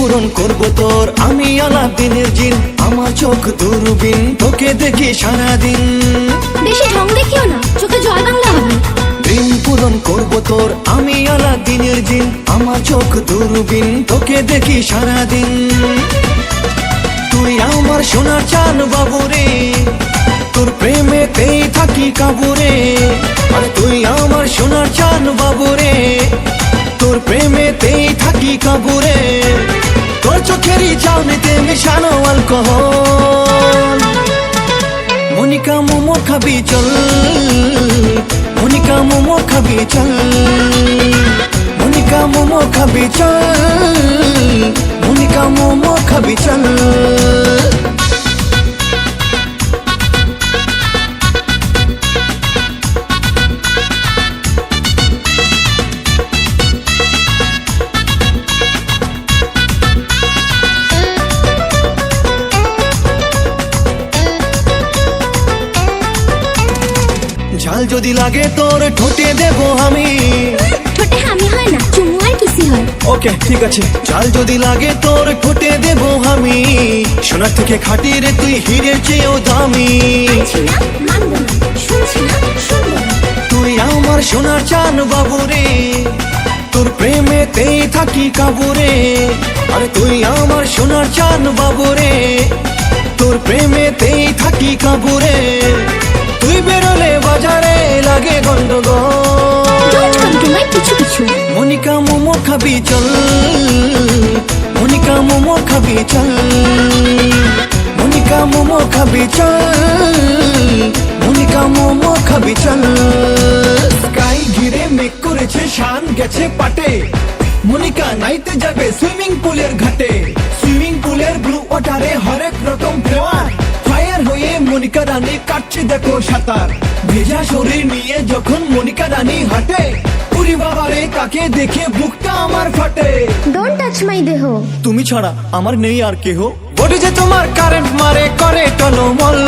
পূরণ করব তোর আমি আলাদিনের জিন, আমার চোখ দূরবীন, তোকে দেখি সারাদিন। বেশি ঢং দেখিও না, চোখে জয় বাংলা হবে। দিন পূরণ করব তোর আমি আলাদিনের জিন, আমার চোখ দূরবীন, তোকে দেখি সারাদিন। তুই আমার সোনার চান বাবুরে, তোর প্রেমেতেই থাকি কাবুরে। আর তুই আমার সোনার চান বাবুরে, তোর প্রেমেতেই থাকি কাবুরে। তোর চোখেরই চাউনিতে মিশানো অ্যালকোহল। মনিকা মোমো খাবি চল, মনিকা মোমো খাবি চল, মনিকা মোমো খাবি চল, মনিকা মোমো খাবি চল। ঝাল যদি লাগে তোর ঠোঁটে দেবো আমি। ঠোঁটে হামি হয় না, চুমু আর কিসি হয়। ওকে ঠিক আছে। ঝাল যদি লাগে তোর ঠোঁটে দেবো আমি, সোনার থেকে খাঁটি রে তুই হিরের চেয়েও দামি। আনছি না, মানবো না, শুনছি না, শুনবো না। তুই আমার সোনার চান বাবুরে, তোর প্রেমেতেই থাকি কাবুরে। আরে তুই আমার সোনার চান বাবুরে, তোর প্রেমেতেই থাকি কাবুরে। তুই বেরোলে বাজারে লাগে গন্ডগোল। কিছু কিছু মনিকা মোমো খাবি চল, মনিকা মোমো খাবি চল, মনিকা মোমো খাবি চল, মনিকা মোমো খাবি চল। স্কাই ঘিরে মেঘ করেছে শান গেছে পাটে, মনিকা নাইতে যাবে সুইমিং পুলের ঘাটে। সুইমিং পুলের ব্লু ওয়াটারে হরেক রকম ফ্লেভার, ফায়ার হয়ে মনিকা রানী কাটছে দেখো সাঁতার। ভেজা শরীর নিয়ে যখন মনিকা রানী হাঁটে, পুরি বাবারে তাকে দেখে বুকটা আমার ফাটে। ডোন্ট টাচ মাই দেহ। তুমি ছাড়া আমার নেই আর কেহ। বডি যে তোমার কারেন্ট মারে করে টলমল,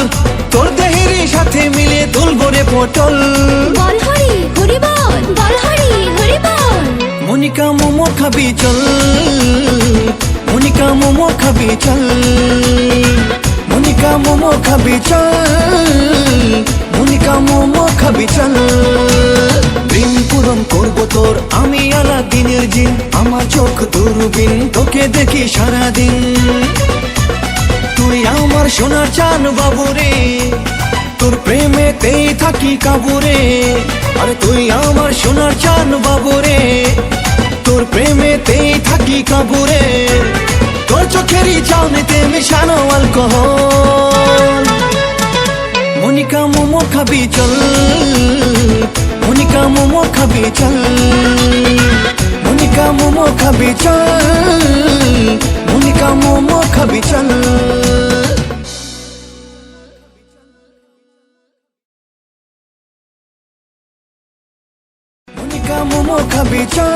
তোর দেহেরই সাথে মিলে তুলবো রে পটল। বল হরি হরি বল, বল হরি হরি বল। মনিকা মোমো খাবি চল, মনিকা মোমো খাবি চল, মনিকা মোমো খাবি চল, মনিকা মোমো খাবি চল। দিন পূরণ করবো তোর আমি আলাদিনের জিন, আমার চোখ দূরবীন, তোকে দেখি সারাদিন। তুই আমার সোনার চান বাবুরে, তোর প্রেমেতেই থাকি কাবুরে। আরে তুই আমার সোনার চান বাবুরে, তোর প্রেমেতেই থাকি কাবুরে। তোর চোখেরই চাউনিতে মিশানো অ্যালকোহল। মনিকা মোমো খাবি চল, মনিকা মোমো খাবি চল, মনিকা মোমো খাবি চল, মনিকা মোমো খাবি চল। মনিকা মোমো খাবি চল,